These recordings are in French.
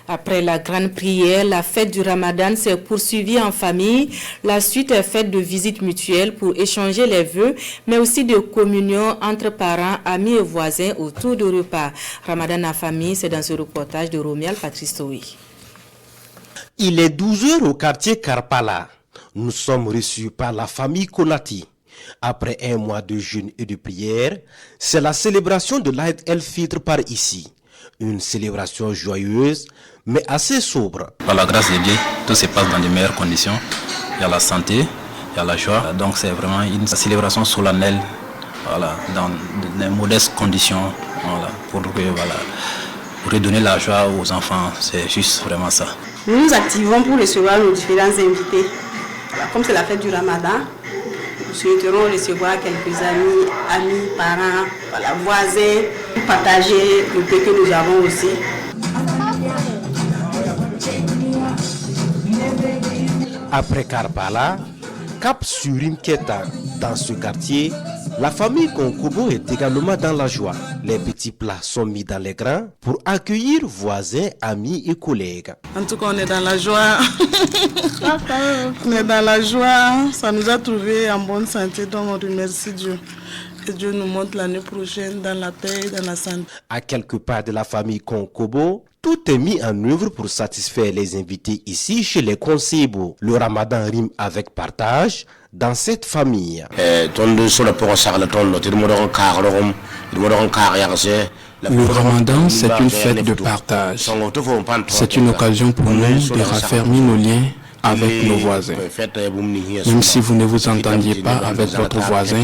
Après la grande prière, la fête du Ramadan s'est poursuivie en famille. La suite est faite de visites mutuelles pour échanger les vœux, mais aussi de communion entre parents, amis et voisins autour du repas. Ramadan en famille, c'est dans ce reportage de Romial Patristoui. Il est 12 heures au quartier Karpala. Nous sommes reçus par la famille Konati. Après un mois de jeûne et de prière, c'est la célébration de l'Aïd el-Fitr par ici. Une célébration joyeuse, mais assez sobre. Par la grâce de Dieu, tout se passe dans de meilleures conditions. Il y a la santé, il y a la joie. Donc c'est vraiment une célébration solennelle, voilà, dans de modestes conditions, voilà, pour redonner la joie aux enfants. C'est juste vraiment ça. Nous nous activons pour recevoir nos différents invités. Voilà, comme c'est la fête du Ramadan, nous souhaiterons recevoir quelques amis, parents, voilà, voisins, pour partager le peu que nous avons aussi. Après Karpala, cap sur Rimketa. Dans ce quartier, la famille Konkobo est également dans la joie. Les petits plats sont mis dans les grains pour accueillir voisins, amis et collègues. En tout cas, on est dans la joie. On est dans la joie. Ça nous a trouvés en bonne santé, donc on remercie Dieu. Que Dieu nous montre l'année prochaine dans la paix et dans la santé. À quelques pas de la famille Konkobo, tout est mis en œuvre pour satisfaire les invités ici chez les Konsebo. Le Ramadan rime avec partage dans cette famille. Le Ramadan, c'est une fête de partage. C'est une occasion pour nous de raffermir nos liens avec nos voisins. Même si vous ne vous entendiez pas avec votre voisin,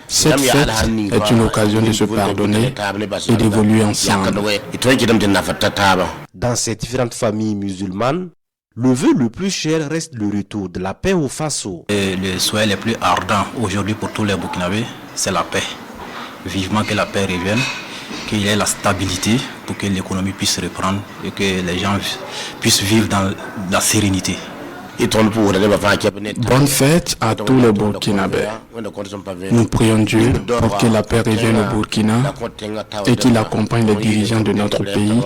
cette fête est une occasion de se pardonner et d'évoluer ensemble. Dans ces différentes familles musulmanes, le vœu le plus cher reste le retour de la paix au Faso. Et le souhait le plus ardent aujourd'hui pour tous les Burkinabés, c'est la paix. Vivement que la paix revienne, qu'il y ait la stabilité pour que l'économie puisse reprendre et que les gens puissent vivre dans la sérénité. Bonne fête à tous les Burkinabés. Nous prions Dieu pour que la paix revienne au Burkina et qu'il accompagne les dirigeants de notre pays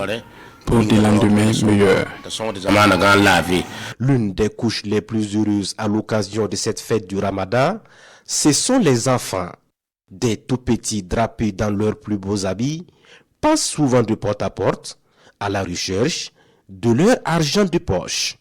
pour des lendemains meilleurs. L'une des couches les plus heureuses à l'occasion de cette fête du Ramadan, ce sont les enfants. Des tout petits drapés dans leurs plus beaux habits passent souvent de porte à porte à la recherche de leur argent de poche.